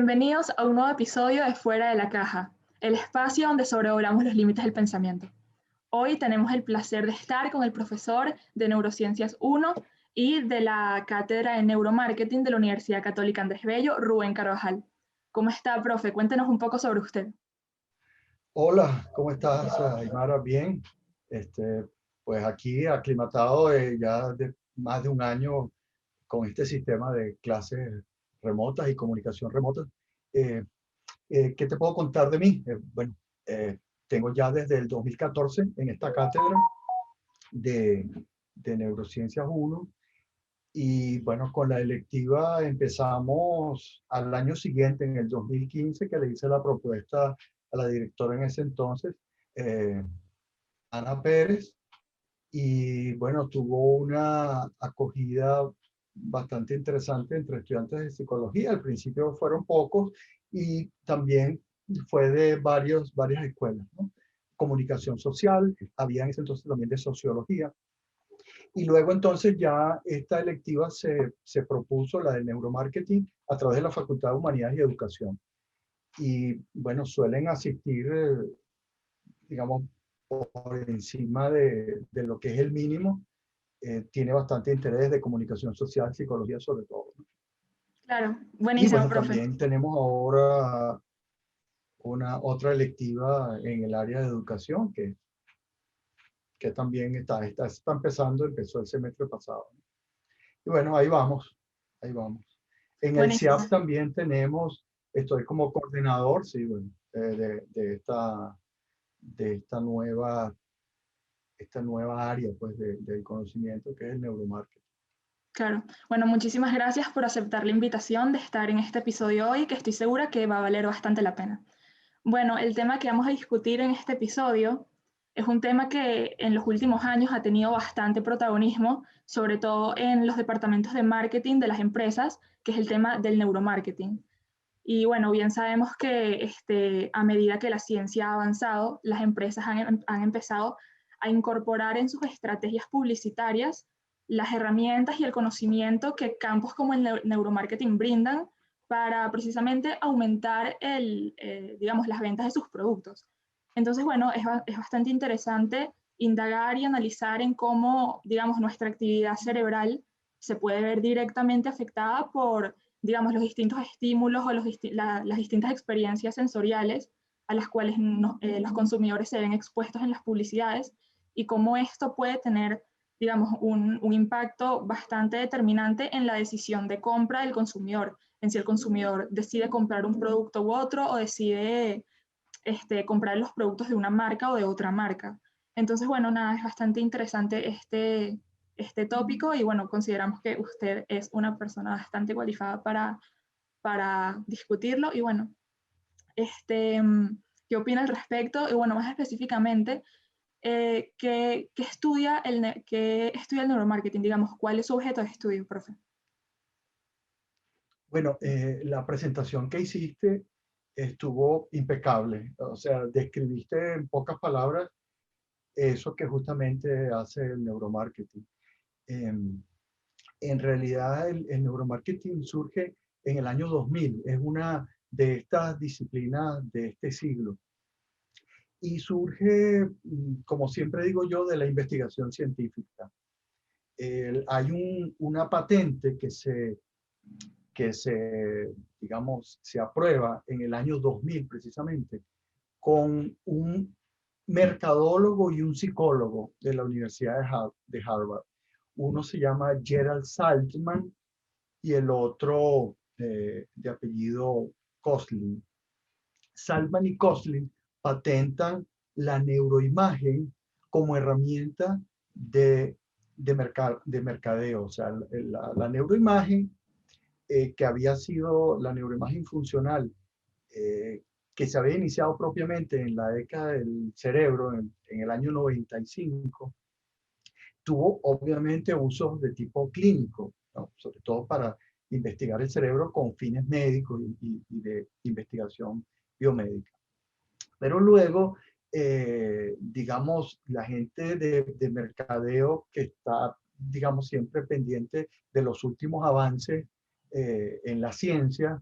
Bienvenidos a un nuevo episodio de Fuera de la Caja, el espacio donde sobrevolamos los límites del pensamiento. Hoy tenemos el placer de estar con el profesor de Neurociencias 1 y de la Cátedra de Neuromarketing de la Universidad Católica Andrés Bello, Rubén Carvajal. ¿Cómo está, profe? Cuéntenos un poco sobre usted. Hola, ¿cómo estás, Aymara? Bien, este, pues aquí aclimatado ya de más de un año con este sistema de clases remotas y comunicación remota. Eh, ¿Qué te puedo contar de mí? Bueno, tengo ya desde el 2014 en esta cátedra de, de Neurociencias 1 y bueno, con la electiva empezamos al año siguiente, en el 2015, que le hice la propuesta a la directora en ese entonces, eh, Ana Pérez, y bueno, tuvo una acogida bastante interesante entre estudiantes de psicología. Al principio fueron pocos y también fue de varias escuelas, ¿no? Comunicación social, había en ese entonces también de sociología. Y luego entonces ya esta electiva se propuso, la de neuromarketing, a través de la Facultad de Humanidades y Educación. Y bueno, suelen asistir, digamos, por encima de lo que es el mínimo. Tiene bastante interés de comunicación social, psicología sobre todo, ¿no? Claro, Y buenísimo, bueno, profe. también tenemos ahora otra electiva en el área de educación que también está empezando, empezó el semestre pasado, ¿no? Y bueno, ahí vamos, ahí vamos. En el Buenísimo. CIAP también estoy como coordinador, sí, bueno, de esta nueva área pues, del conocimiento que es el neuromarketing. Claro. Bueno, muchísimas gracias por aceptar la invitación de estar en este episodio hoy, que estoy segura que va a valer bastante la pena. Bueno, el tema que vamos a discutir en este episodio es un tema que en los últimos años ha tenido bastante protagonismo, sobre todo en los departamentos de marketing de las empresas, que es el tema del neuromarketing. Y bueno, bien sabemos que a medida que la ciencia ha avanzado, las empresas han empezado a incorporar en sus estrategias publicitarias las herramientas y el conocimiento que campos como el neuromarketing brindan para precisamente aumentar digamos, las ventas de sus productos. Entonces, bueno, es bastante interesante indagar y analizar en cómo, digamos, nuestra actividad cerebral se puede ver directamente afectada por, digamos, los distintos estímulos o las distintas experiencias sensoriales a las cuales los consumidores se ven expuestos en las publicidades y cómo esto puede tener, digamos, un impacto bastante determinante en la decisión de compra del consumidor, en si el consumidor decide comprar un producto u otro o decide comprar los productos de una marca o de otra marca. Entonces, bueno, nada, es bastante interesante este tópico y bueno, consideramos que usted es una persona bastante cualificada para discutirlo y bueno, este, ¿qué opina al respecto? Y bueno, más específicamente, ¿qué estudia el neuromarketing? Digamos, ¿cuál es su objeto de estudio, profe? Bueno, la presentación que hiciste estuvo impecable. O sea, describiste en pocas palabras eso que justamente hace el neuromarketing. Em, en realidad, el neuromarketing surge en el año 2000. Es una de estas disciplinas de este siglo. Y surge, como siempre digo yo, de la investigación científica. Hay una patente digamos, se aprueba en el año 2000 precisamente, con un mercadólogo y un psicólogo de la Universidad de Harvard. Uno se llama Gerald Saltman y el otro de apellido Koslin. Saltman y Koslin patentan la neuroimagen como herramienta de mercadeo. O sea, la neuroimagen que había sido la neuroimagen funcional, que se había iniciado propiamente en la década del cerebro, en el año 95, tuvo obviamente usos de tipo clínico, ¿no? Sobre todo para investigar el cerebro con fines médicos y de investigación biomédica. Pero luego, digamos, la gente de mercadeo que está, digamos, siempre pendiente de los últimos avances en la ciencia,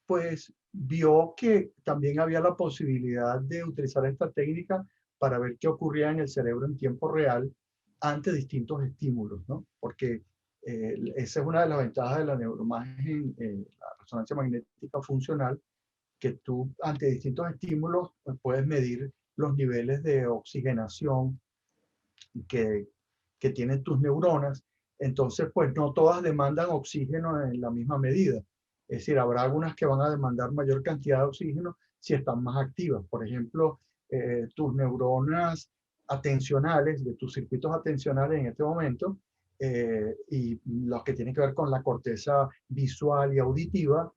pues vio que también había la posibilidad de utilizar esta técnica para ver qué ocurría en el cerebro en tiempo real ante distintos estímulos, ¿no? Porque esa es una de las ventajas de la neuroimagen, la resonancia magnética funcional, que tú ante distintos estímulos puedes medir los niveles de oxigenación que, que tienen tus neuronas. Entonces, pues no todas demandan oxígeno en la misma medida. Es decir, habrá algunas que van a demandar mayor cantidad de oxígeno si están más activas. Por ejemplo, tus neuronas atencionales, de tus circuitos atencionales en este momento, y los que tienen que ver con la corteza visual y auditiva,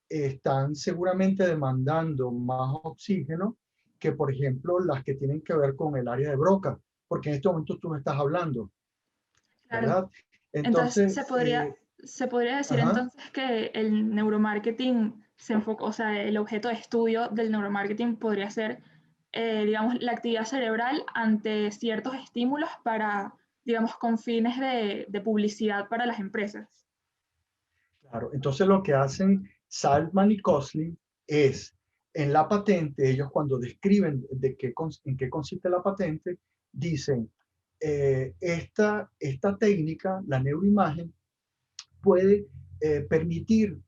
están seguramente demandando más oxígeno que, por ejemplo, las que tienen que ver con el área de Broca, porque en este momento tú no estás hablando, Claro. ¿verdad? Entonces, Entonces, se podría decir ajá, entonces que el neuromarketing se enfoca, o sea, el objeto de estudio del neuromarketing podría ser, digamos, la actividad cerebral ante ciertos estímulos para, digamos, con fines de publicidad para las empresas. claro. Entonces lo que hacen Saltman y Kosslyn es, en la patente, ellos cuando describen en qué consiste la patente, dicen, esta técnica, la neuroimagen, puede permitir,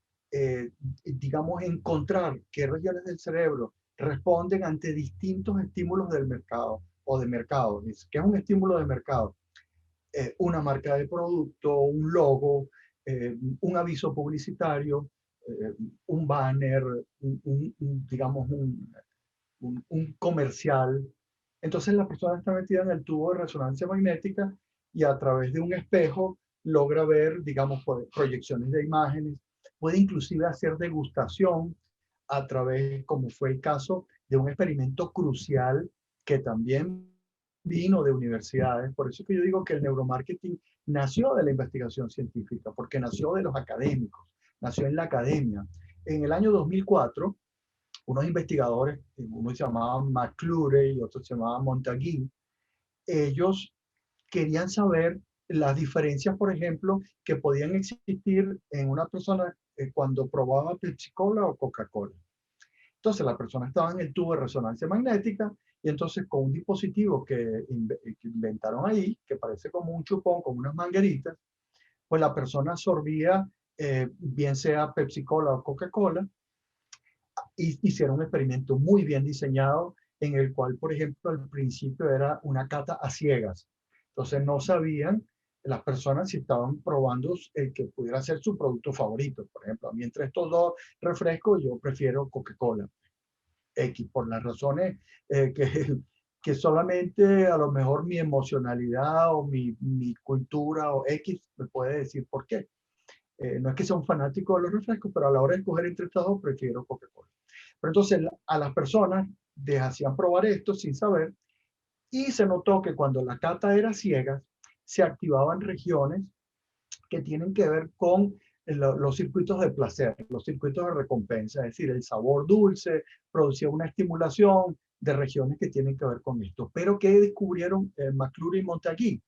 digamos, encontrar qué regiones del cerebro responden ante distintos estímulos del mercado o de mercado. ¿Qué es un estímulo de mercado? Una marca de producto, un logo, un aviso publicitario, un banner, digamos, un comercial. Entonces la persona está metida en el tubo de resonancia magnética y a través de un espejo logra ver, digamos, proyecciones de imágenes, puede inclusive hacer degustación a través, como fue el caso de un experimento crucial que también vino de universidades. Por eso que yo digo que el neuromarketing nació de la investigación científica, porque nació de los académicos, nació en la academia. En el año 2004, unos investigadores, uno se llamaba McClure y otro se llamaba Montague, ellos querían saber las diferencias, por ejemplo, que podían existir en una persona cuando probaba Pepsi Cola o Coca-Cola. Entonces la persona estaba en el tubo de resonancia magnética y entonces con un dispositivo que inventaron ahí, que parece como un chupón, como unas mangueritas, pues la persona absorbía, bien sea Pepsi Cola o Coca-Cola, y hicieron un experimento muy bien diseñado en el cual, por ejemplo, al principio era una cata a ciegas. Entonces no sabían las personas si estaban probando el que pudiera ser su producto favorito. Por ejemplo, a mí entre estos dos refrescos yo prefiero Coca-Cola X por las razones que solamente a lo mejor mi emocionalidad o mi cultura o X me puede decir por qué. No es que sea un fanático de los refrescos, pero a la hora de escoger entre estos dos prefiero Coca-Cola. Pero entonces a las personas les hacían probar esto sin saber y se notó que cuando la cata era ciega, se activaban regiones que tienen que ver con los circuitos de placer, los circuitos de recompensa, es decir, el sabor dulce producía una estimulación de regiones que tienen que ver con esto. Pero ¿qué descubrieron McClure y Montague?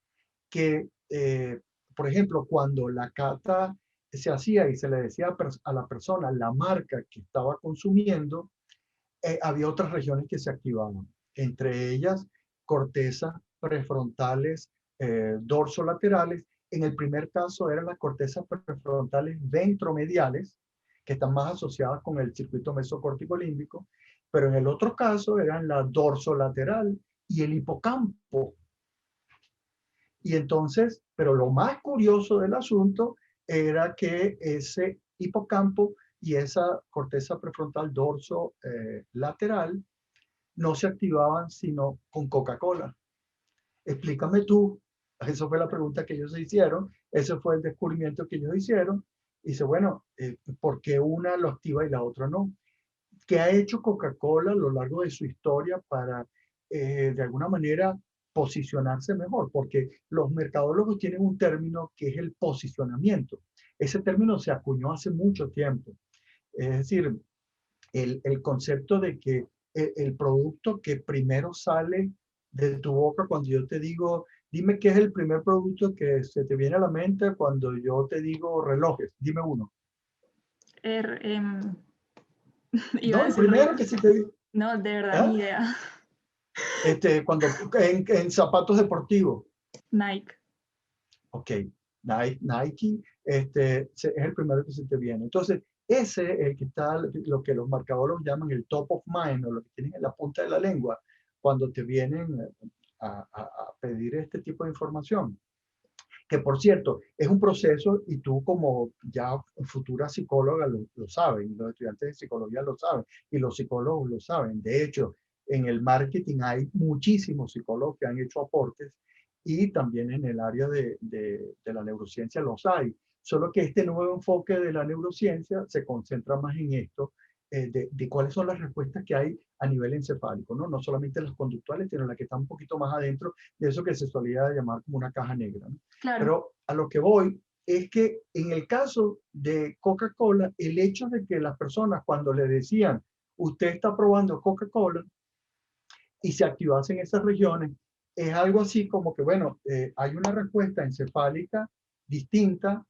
Que, por ejemplo, cuando la cata se hacía y se le decía a la persona la marca que estaba consumiendo, había otras regiones que se activaban, entre ellas cortezas prefrontales, dorsolaterales. En el primer caso eran las cortezas prefrontales ventromediales, que están más asociadas con el circuito mesocórtico límbico, pero en el otro caso eran la dorsolateral y el hipocampo. Y entonces, pero lo más curioso del asunto era que ese hipocampo y esa corteza prefrontal dorso lateral no se activaban sino con Coca-Cola. Explícame tú, esa fue la pregunta que ellos se hicieron, ese fue el descubrimiento que ellos hicieron. Y dice, bueno, ¿por qué una lo activa y la otra no? ¿Qué ha hecho Coca-Cola a lo largo de su historia para, de alguna manera, posicionarse mejor? Porque los mercadólogos tienen un término que es el posicionamiento. Ese término se acuñó hace mucho tiempo. Es decir, el concepto de que el producto que primero sale de tu boca cuando yo te digo, dime qué es el primer producto que se te viene a la mente cuando yo te digo relojes, dime uno. Er, em, Iba a No, el decir primero Reebok. que sí te vi. No, de verdad, ni ¿Ah? idea. Cuando, en zapatos deportivos. Nike. Ok, Nike, es el primero que se te viene. Entonces, ese es el que está, lo que los marcadores llaman el top of mind, o lo que tienen en la punta de la lengua, cuando te vienen a pedir este tipo de información. Que por cierto, es un proceso y tú como ya futura psicóloga lo saben, los estudiantes de psicología lo saben y los psicólogos lo saben. De hecho, en el marketing hay muchísimos psicólogos que han hecho aportes y también en el área de la neurociencia los hay. Solo que este nuevo enfoque de la neurociencia se concentra más en esto, de cuáles son las respuestas que hay a nivel encefálico, ¿no? No solamente las conductuales, sino las que están un poquito más adentro de eso que se solía llamar como una caja negra, ¿no? Claro. Pero a lo que voy es que en el caso de Coca-Cola, el hecho de que las personas cuando le decían, usted está probando Coca-Cola, y se activasen esas regiones, es algo así como que, bueno, hay una respuesta encefálica distinta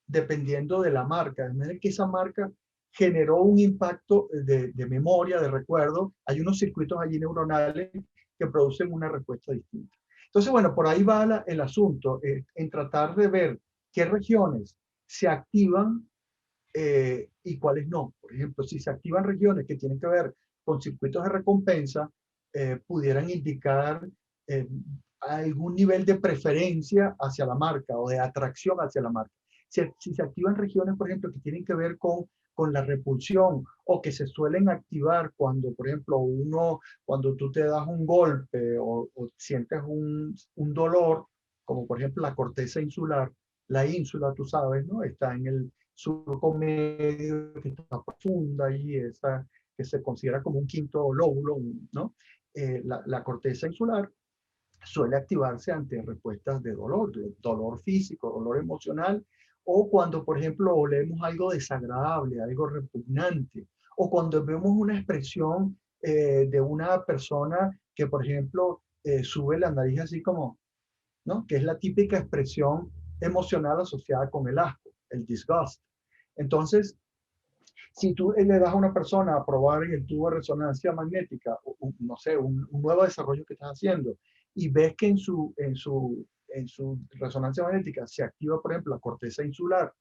dependiendo de la marca. De manera que esa marca generó un impacto de memoria, de recuerdo. Hay unos circuitos allí neuronales que producen una respuesta distinta. Entonces, bueno, por ahí va el asunto, en tratar de ver qué regiones se activan y cuáles no. Por ejemplo, si se activan regiones que tienen que ver con circuitos de recompensa, pudieran indicar eh, algún nivel de preferencia hacia la marca o de atracción hacia la marca. Si se activan regiones, por ejemplo, que tienen que ver con la repulsión o que se suelen activar cuando, por ejemplo, cuando tú te das un golpe o sientes un dolor, como por ejemplo la corteza insular, la ínsula, tú sabes, ¿no? Está en el surco medio, que está profunda y esa que se considera como un quinto lóbulo, ¿no? La corteza insular suele activarse ante respuestas de dolor físico, dolor emocional, o cuando, por ejemplo, olemos algo desagradable, algo repugnante, o cuando vemos una expresión de una persona que, por ejemplo, sube la nariz así como, ¿no? Que es la típica expresión emocional asociada con el asco, el disgust. Entonces, si tú le das a una persona a probar en el tubo de resonancia magnética, no sé, un nuevo desarrollo que estás haciendo, y ves que en su resonancia magnética se activa, por ejemplo, la corteza insular,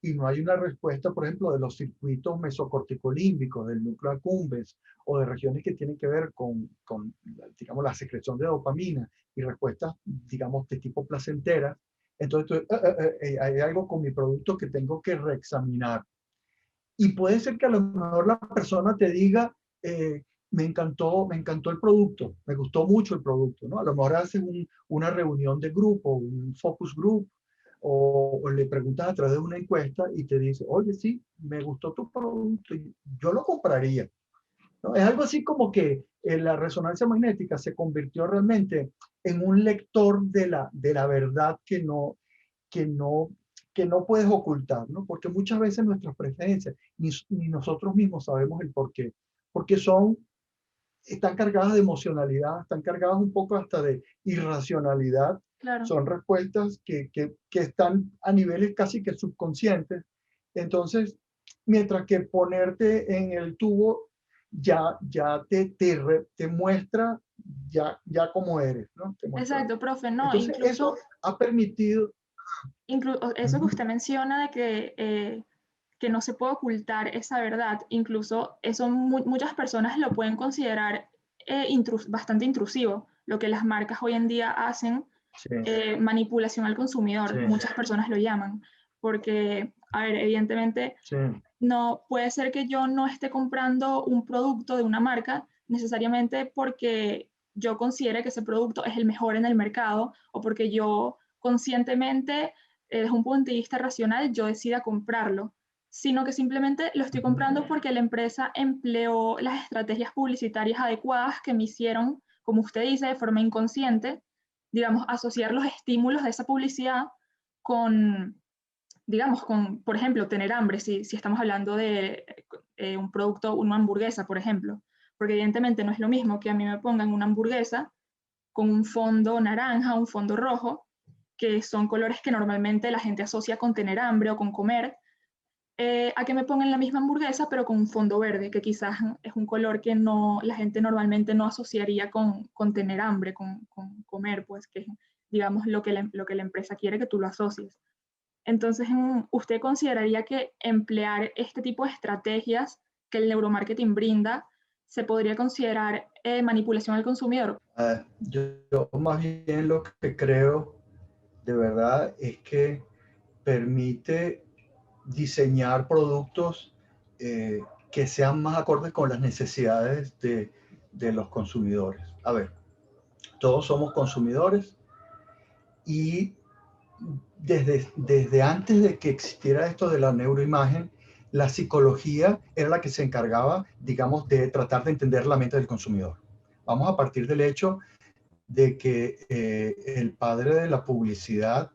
y no hay una respuesta, por ejemplo, de los circuitos mesocorticolímbicos, del núcleo accumbens, o de regiones que tienen que ver con, digamos, la secreción de dopamina, y respuestas, digamos, de tipo placentera, entonces hay algo con mi producto que tengo que reexaminar. Y puede ser que a lo mejor la persona te diga, me encantó el producto, me gustó mucho el producto, ¿no? A lo mejor haces una reunión de grupo, un focus group, o le preguntas a través de una encuesta y te dice, oye, sí, me gustó tu producto y yo lo compraría, ¿no? Es algo así como que la resonancia magnética se convirtió realmente en un lector de la verdad que no, que no puedes ocultar, ¿no? Porque muchas veces nuestras preferencias, ni nosotros mismos sabemos el por qué, porque están cargadas de emocionalidad, están cargadas un poco hasta de irracionalidad, Claro. son respuestas que están a niveles casi que subconscientes. Entonces, mientras que ponerte en el tubo ya te muestra ya cómo eres, ¿no? Te muestra. Exacto, profe, no, Entonces, eso incluso, ha permitido. eso que usted menciona de que no se puede ocultar esa verdad, incluso eso muchas personas lo pueden considerar bastante intrusivo, lo que las marcas hoy en día hacen, Sí, manipulación al sí, consumidor, muchas personas lo llaman, porque, a ver, evidentemente sí. no puede ser que yo no esté comprando un producto de una marca necesariamente porque yo considere que ese producto es el mejor en el mercado o porque yo conscientemente, desde un punto de vista racional, yo decida comprarlo, sino que simplemente lo estoy comprando porque la empresa empleó las estrategias publicitarias adecuadas que me hicieron, como usted dice, de forma inconsciente, digamos, asociar los estímulos de esa publicidad con, digamos, con, por ejemplo, tener hambre, si estamos hablando de un producto, una hamburguesa, por ejemplo, porque evidentemente no es lo mismo que a mí me pongan una hamburguesa con un fondo naranja, un fondo rojo, que son colores que normalmente la gente asocia con tener hambre o con comer, a que me pongan la misma hamburguesa, pero con un fondo verde, que quizás es un color que no, la gente normalmente no asociaría con tener hambre, con comer, pues que es, digamos, lo que la empresa quiere que tú lo asocies. Entonces, ¿usted consideraría que emplear este tipo de estrategias que el neuromarketing brinda se podría considerar manipulación al consumidor? Yo más bien lo que creo de verdad es que permite diseñar productos que sean más acordes con las necesidades de los consumidores. A ver, todos somos consumidores y desde antes de que existiera esto de la neuroimagen, la psicología era la que se encargaba, digamos, de tratar de entender la mente del consumidor. Vamos a partir del hecho de que el padre de la publicidad,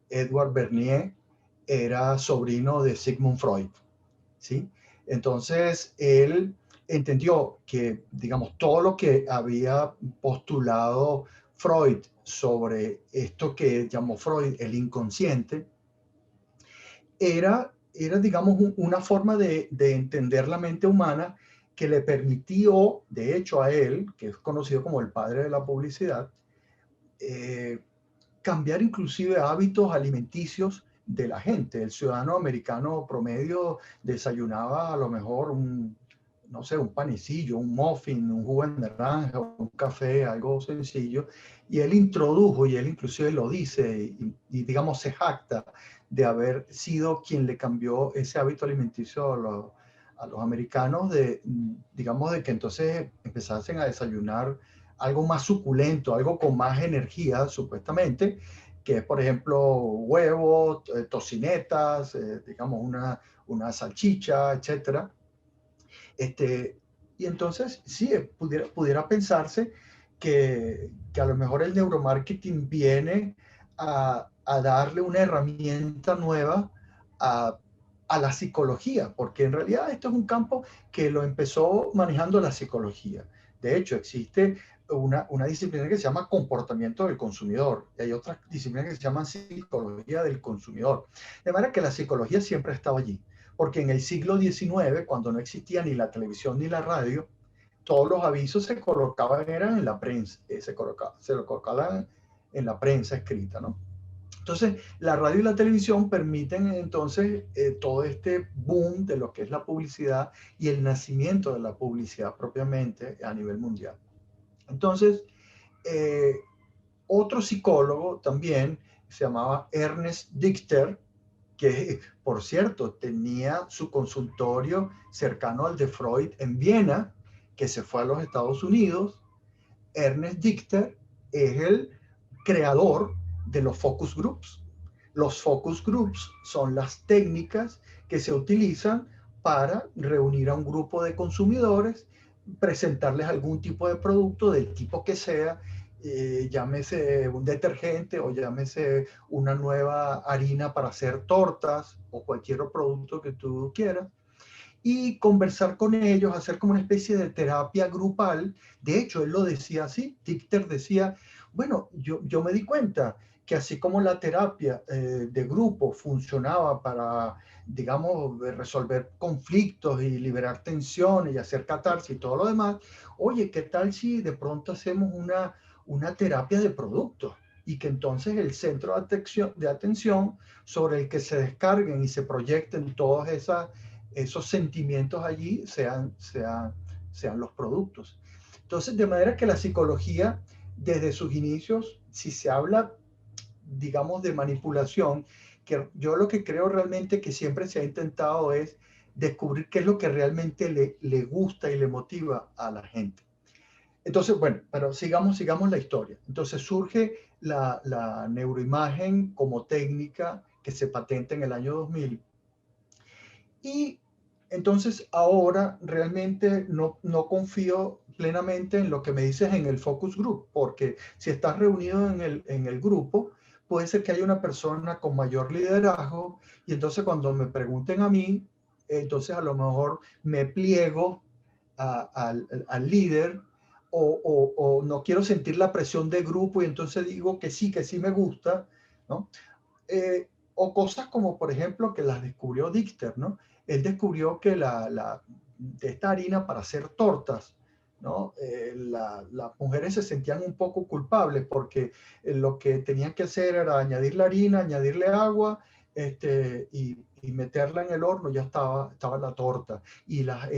Edward Bernier, era sobrino de Sigmund Freud, ¿sí? Entonces, él entendió que, digamos, todo lo que había postulado Freud sobre esto que llamó Freud el inconsciente, digamos, una forma de entender la mente humana que le permitió, de hecho, a él, que es conocido como el padre de la publicidad, eh, cambiar inclusive hábitos alimenticios de la gente. El ciudadano americano promedio desayunaba a lo mejor no sé, un panecillo, un muffin, un jugo de naranja, un café, algo sencillo. Y él introdujo, y él inclusive lo dice, y digamos se jacta de haber sido quien le cambió ese hábito alimenticio a los americanos, digamos, de que entonces empezasen a desayunar algo más suculento, algo con más energía, supuestamente, que es, por ejemplo, huevos, tocinetas, digamos, una salchicha, etcétera. Y entonces, sí, pudiera pensarse que a lo mejor el neuromarketing viene a darle una herramienta nueva a, a la psicología, porque en realidad esto es un campo que lo empezó manejando la psicología. De hecho, existe una disciplina que se llama comportamiento del consumidor y hay otras disciplinas que se llaman psicología del consumidor. De manera que la psicología siempre ha estado allí, porque en el siglo XIX, cuando no existía ni la televisión ni la radio, todos los avisos se colocaban eran en la prensa, se lo colocaban en la prensa escrita, ¿no? Entonces, la radio y la televisión permiten entonces todo este boom de lo que es la publicidad y el nacimiento de la publicidad propiamente a nivel mundial. Entonces, eh, otro psicólogo también se llamaba Ernest Dichter, que por cierto tenía su consultorio cercano al de Freud en Viena, que se fue a los Estados Unidos. Ernest Dichter es el creador de los focus groups. Los focus groups son las técnicas que se utilizan para reunir a un grupo de consumidores, presentarles algún tipo de producto del tipo que sea, llámese un detergente o llámese una nueva harina para hacer tortas o cualquier producto que tú quieras, y conversar con ellos, hacer como una especie de terapia grupal. De hecho, él lo decía así, Dichter decía, bueno, yo me di cuenta que así como la terapia de grupo funcionaba para, digamos, resolver conflictos y liberar tensiones y hacer catarsis y todo lo demás, oye, ¿qué tal si de pronto hacemos una terapia de productos? Y que entonces el centro de atención sobre el que se descarguen y se proyecten todas esos sentimientos allí sean los productos. Entonces, de manera que la psicología, desde sus inicios, si se habla, digamos, de manipulación, que yo lo que creo realmente que siempre se ha intentado es descubrir qué es lo que realmente le gusta y le motiva a la gente. Entonces, bueno, pero sigamos la historia. Entonces surge la neuroimagen como técnica que se patenta en el año 2000. Y entonces ahora realmente no confío plenamente en lo que me dices en el focus group, porque si estás reunido en el grupo, puede ser que haya una persona con mayor liderazgo y entonces cuando me pregunten a mí, entonces a lo mejor me pliego al líder o no quiero sentir la presión de grupo y entonces digo que sí me gusta, ¿no? o cosas como, por ejemplo, que las descubrió Dichter, ¿no? Él descubrió que de esta harina para hacer tortas, ¿no? Las mujeres se sentían un poco culpables porque lo que tenían que hacer era añadir la harina, añadirle agua, y meterla en el horno, ya estaba la torta. Y las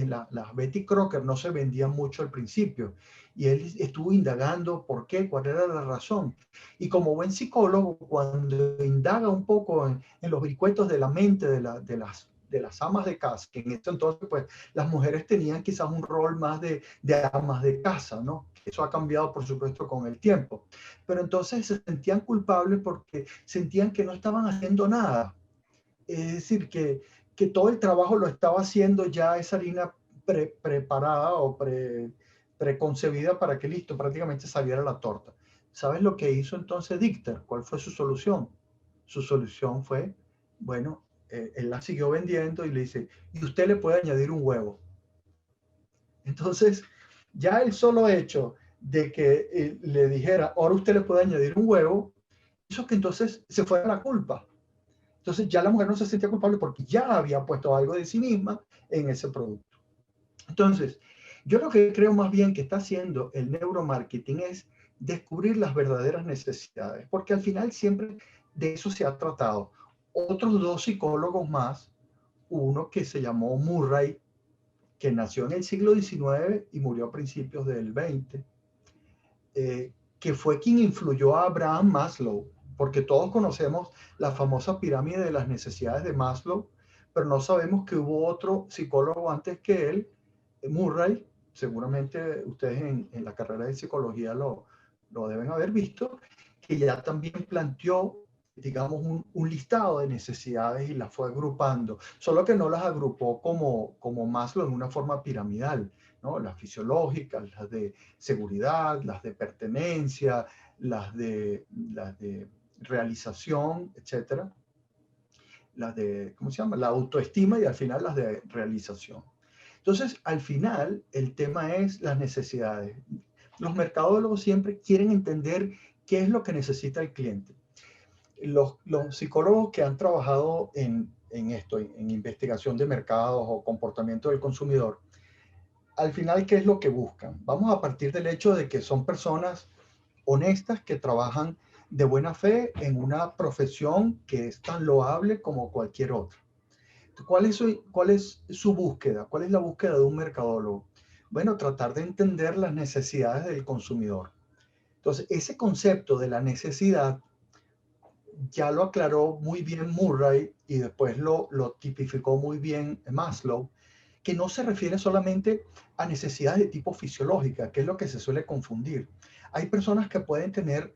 Betty Crocker no se vendían mucho al principio. Y él estuvo indagando por qué, cuál era la razón. Y como buen psicólogo, cuando indaga un poco en los vericuetos de la mente de las amas de casa, que en ese entonces, pues, las mujeres tenían quizás un rol más de amas de casa, ¿no? Eso ha cambiado, por supuesto, con el tiempo. Pero entonces se sentían culpables porque sentían que no estaban haciendo nada. Es decir, que todo el trabajo lo estaba haciendo ya esa harina preparada o preconcebida para que listo, prácticamente saliera la torta. ¿Sabes lo que hizo entonces Dichter? ¿Cuál fue su solución? Su solución fue, bueno, él la siguió vendiendo y le dice, y usted le puede añadir un huevo. Entonces, ya el solo hecho de que le dijera, ahora usted le puede añadir un huevo, hizo que entonces se fuera la culpa. Entonces ya la mujer no se sentía culpable porque ya había puesto algo de sí misma en ese producto. Entonces, yo lo que creo más bien que está haciendo el neuromarketing es descubrir las verdaderas necesidades, porque al final siempre de eso se ha tratado. Otros dos psicólogos más, uno que se llamó Murray, que nació en el siglo XIX y murió a principios del XX, que fue quien influyó a Abraham Maslow, porque todos conocemos la famosa pirámide de las necesidades de Maslow, pero no sabemos que hubo otro psicólogo antes que él, Murray. Seguramente ustedes en la carrera de psicología lo deben haber visto, que ya también planteó, digamos, un listado de necesidades y las fue agrupando, solo que no las agrupó como Maslow en una forma piramidal, ¿no? Las fisiológicas, las de seguridad, las de pertenencia, las de realización, etcétera, las de, ¿cómo se llama? La autoestima y al final las de realización. Entonces, al final, el tema es las necesidades. Los mercadólogos siempre quieren entender qué es lo que necesita el cliente. Los psicólogos que han trabajado en esto, en investigación de mercados o comportamiento del consumidor, al final, ¿qué es lo que buscan? Vamos a partir del hecho de que son personas honestas que trabajan de buena fe en una profesión que es tan loable como cualquier otra. ¿Cuál es su búsqueda? ¿Cuál es la búsqueda de un mercadólogo? Bueno, tratar de entender las necesidades del consumidor. Entonces, ese concepto de la necesidad ya lo aclaró muy bien Murray y después lo tipificó muy bien Maslow, que no se refiere solamente a necesidades de tipo fisiológica, que es lo que se suele confundir. Hay personas que pueden tener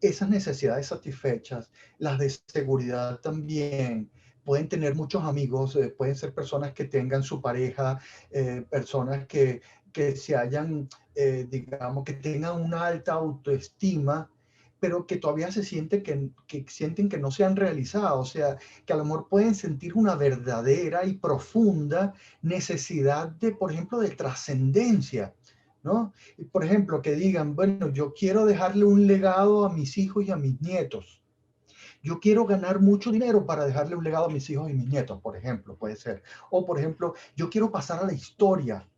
esas necesidades satisfechas, las de seguridad también, pueden tener muchos amigos, pueden ser personas que tengan su pareja, personas que se hayan, digamos, que tengan una alta autoestima, pero que todavía que sienten que no se han realizado, o sea, que a lo mejor pueden sentir una verdadera y profunda necesidad de, por ejemplo, de trascendencia, ¿no? Y por ejemplo, que digan, bueno, yo quiero dejarle un legado a mis hijos y a mis nietos. Yo quiero ganar mucho dinero para dejarle un legado a mis hijos y mis nietos, por ejemplo, puede ser. O, por ejemplo, yo quiero pasar a la historia.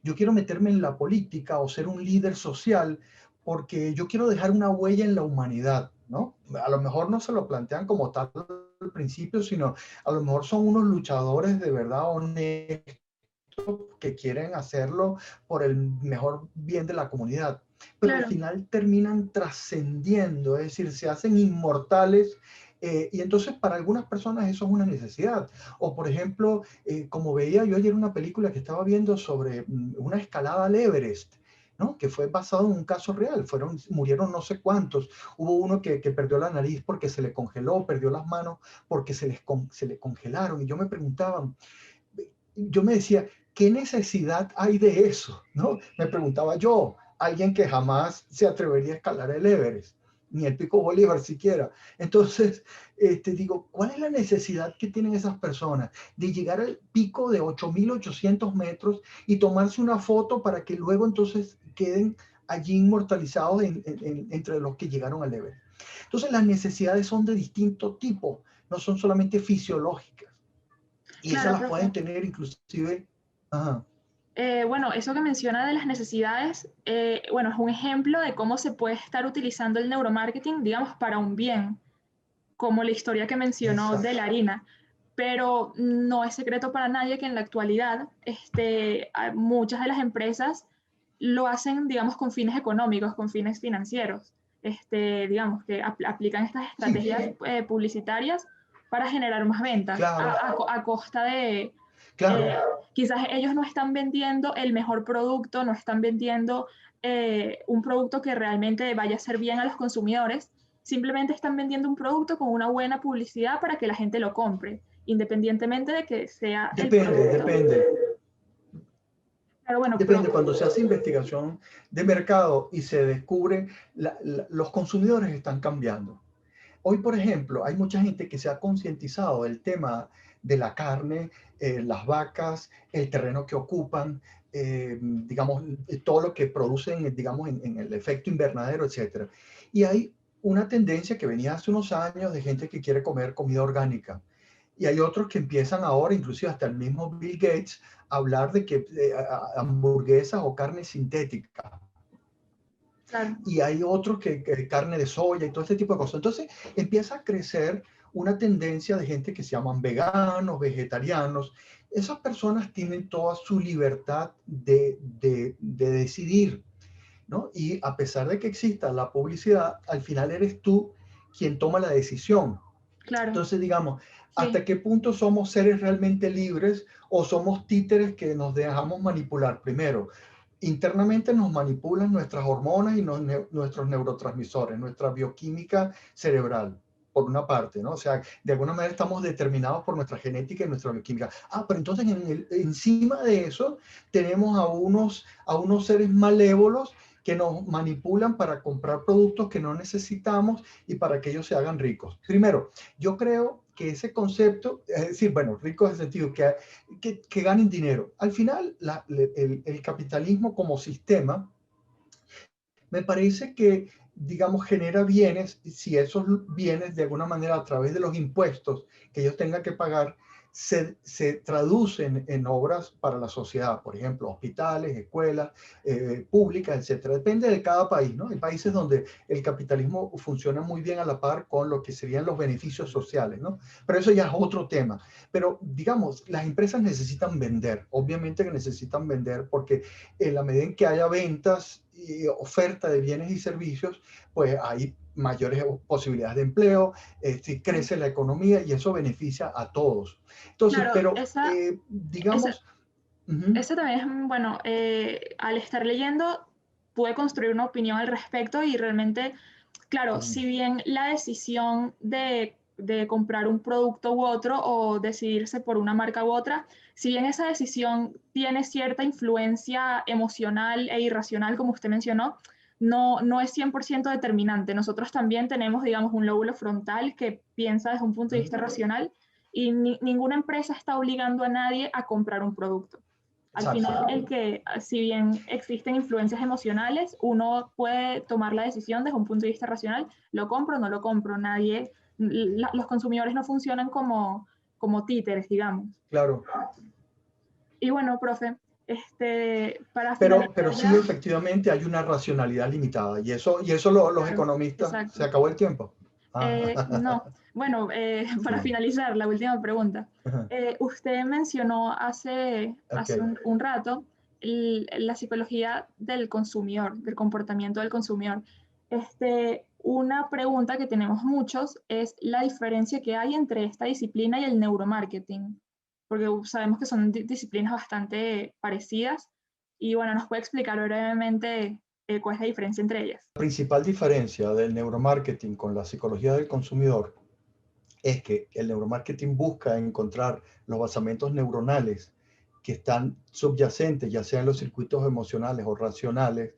Yo quiero meterme en la política o ser un líder social porque yo quiero dejar una huella en la humanidad, ¿no? A lo mejor no se lo plantean como tal al principio, sino a lo mejor son unos luchadores de verdad honestos que quieren hacerlo por el mejor bien de la comunidad, pero al Claro, final terminan trascendiendo, es decir, se hacen inmortales. Y entonces para algunas personas eso es una necesidad. O por ejemplo, como veía yo ayer una película que estaba viendo sobre una escalada al Everest, ¿no? Que fue basado en un caso real. Murieron no sé cuántos. Hubo uno que perdió la nariz porque se le congeló, perdió las manos porque se le congelaron. Y yo me preguntaba, yo me decía, ¿qué necesidad hay de eso? ¿No? Me preguntaba yo, alguien que jamás se atrevería a escalar el Everest, ni el Pico Bolívar siquiera. Entonces, digo, ¿cuál es la necesidad que tienen esas personas de llegar al pico de 8.800 metros y tomarse una foto para que luego entonces queden allí inmortalizados entre los que llegaron al Everest? Entonces, las necesidades son de distinto tipo. no son solamente fisiológicas. Y Claro, esas las profe. pueden tener inclusive. Ajá. Bueno, eso que menciona de las necesidades, bueno, es un ejemplo de cómo se puede estar utilizando el neuromarketing, digamos, para un bien, como la historia que mencionó de Exacto. la harina. Pero no es secreto para nadie que en la actualidad muchas de las empresas lo hacen, digamos, con fines económicos, con fines financieros. Digamos que aplican estas Sí, estrategias publicitarias para generar más ventas claro, a costa de, claro. eh, quizás ellos no están vendiendo el mejor producto, no están vendiendo un producto que realmente vaya a ser bien a los consumidores, simplemente están vendiendo un producto con una buena publicidad para que la gente lo compre, independientemente de que sea el Depende, producto. depende. Pero bueno, Depende, cuando se hace investigación de mercado y se descubre, los consumidores están cambiando. Hoy, por ejemplo, hay mucha gente que se ha concientizado del tema de la carne, las vacas, el terreno que ocupan, digamos, todo lo que producen, digamos, en el efecto invernadero, etcétera. Y hay una tendencia que venía hace unos años de gente que quiere comer comida orgánica. Y hay otros que empiezan ahora, inclusive hasta el mismo Bill Gates, a hablar de que hamburguesas o carne sintética. claro, Y hay otros que carne de soya y todo este tipo de cosas. Entonces empieza a crecer una tendencia de gente que se llaman veganos, vegetarianos. Esas personas tienen toda su libertad de decidir, ¿no? Y a pesar de que exista la publicidad, al final eres tú quien toma la decisión. claro, Entonces, digamos, sí. ¿hasta qué punto somos seres realmente libres o somos títeres que nos dejamos manipular? Primero, internamente nos manipulan nuestras hormonas y nuestros neurotransmisores, nuestra bioquímica cerebral, por una parte, ¿no? O sea, de alguna manera estamos determinados por nuestra genética y nuestra bioquímica. Pero entonces encima de eso tenemos a unos seres malévolos que nos manipulan para comprar productos que no necesitamos y para que ellos se hagan ricos. Primero, yo creo que ese concepto, es decir, bueno, ricos en el sentido que ganen dinero. Al final, el capitalismo como sistema me parece que, digamos, genera bienes, si esos bienes de alguna manera a través de los impuestos que ellos tengan que pagar, se traducen en obras para la sociedad, por ejemplo, hospitales, escuelas públicas, etcétera. Depende de cada país, ¿no? Hay países donde el capitalismo funciona muy bien a la par con lo que serían los beneficios sociales, ¿no? Pero eso ya es otro tema. Pero, digamos, las empresas necesitan vender, obviamente que necesitan vender porque en la medida en que haya ventas y oferta de bienes y servicios, pues hay mayores posibilidades de empleo, crece la economía y eso beneficia a todos. Entonces, Claro, pero esa, digamos, uh-huh, esa también es, bueno, al estar leyendo pude construir una opinión al respecto y realmente, claro, uh-huh, si bien la decisión de comprar un producto u otro o decidirse por una marca u otra, si bien esa decisión tiene cierta influencia emocional e irracional, como usted mencionó, no es 100% determinante. Nosotros también tenemos, digamos, un lóbulo frontal que piensa desde un punto de uh-huh, vista racional y ninguna empresa está obligando a nadie a comprar un producto. Al exacto. final, si bien existen influencias emocionales, uno puede tomar la decisión desde un punto de vista racional, lo compro o no lo compro, los consumidores no funcionan como títeres, digamos. Claro. Y bueno, profe, para Pero finalizar sí, ya, efectivamente, hay una racionalidad limitada y eso los claro, economistas, se exacto. acabó el tiempo. No, bueno, para Sí. finalizar, la última pregunta. Ajá. Usted mencionó Ok. hace un rato la psicología del consumidor, del comportamiento del consumidor. Una pregunta que tenemos muchos es la diferencia que hay entre esta disciplina y el neuromarketing, porque sabemos que son disciplinas bastante parecidas y bueno, nos puede explicar brevemente cuál es la diferencia entre ellas. La principal diferencia del neuromarketing con la psicología del consumidor es que el neuromarketing busca encontrar los basamentos neuronales que están subyacentes, ya sean los circuitos emocionales o racionales,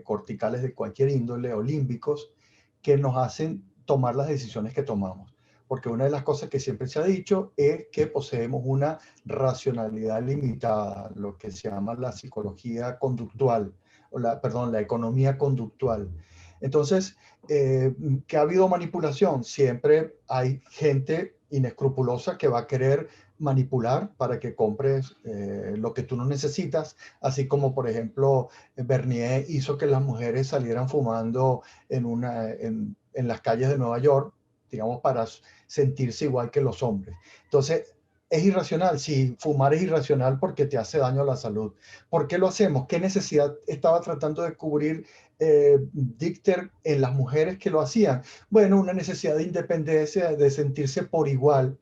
corticales de cualquier índole o límbicos, que nos hacen tomar las decisiones que tomamos. Porque una de las cosas que siempre se ha dicho es que poseemos una racionalidad limitada, lo que se llama la psicología conductual, perdón, la economía conductual. Entonces, que ha habido manipulación, siempre hay gente inescrupulosa que va a querer manipular para que compres lo que tú no necesitas, así como por ejemplo Bernier hizo que las mujeres salieran fumando en las calles de Nueva York, digamos, para sentirse igual que los hombres. Entonces, es irracional, sí, fumar es irracional porque te hace daño a la salud. ¿Por qué lo hacemos? ¿Qué necesidad estaba tratando de cubrir Dichter en las mujeres que lo hacían? Bueno, una necesidad de independencia, de sentirse por igual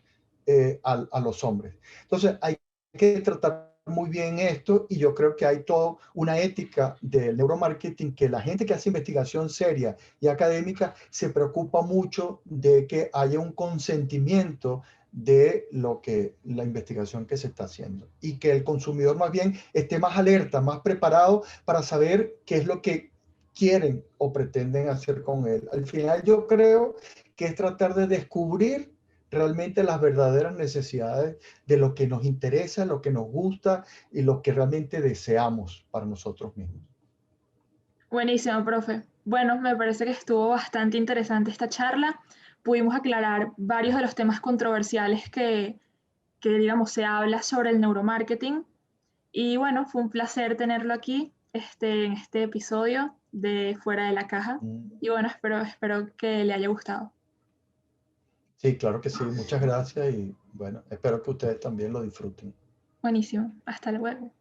a los hombres. Entonces, hay que tratar muy bien esto y yo creo que hay toda una ética del neuromarketing que la gente que hace investigación seria y académica se preocupa mucho de que haya un consentimiento de la investigación que se está haciendo y que el consumidor más bien esté más alerta, más preparado para saber qué es lo que quieren o pretenden hacer con él. Al final yo creo que es tratar de descubrir realmente las verdaderas necesidades de lo que nos interesa, lo que nos gusta y lo que realmente deseamos para nosotros mismos. Buenísimo, profe. Bueno, me parece que estuvo bastante interesante esta charla. Pudimos aclarar varios de los temas controversiales que digamos, se habla sobre el neuromarketing. Y bueno, fue un placer tenerlo aquí en este episodio de Fuera de la Caja. Y bueno, espero que le haya gustado. Sí, claro que sí. Muchas gracias y bueno, espero que ustedes también lo disfruten. Buenísimo. Hasta luego.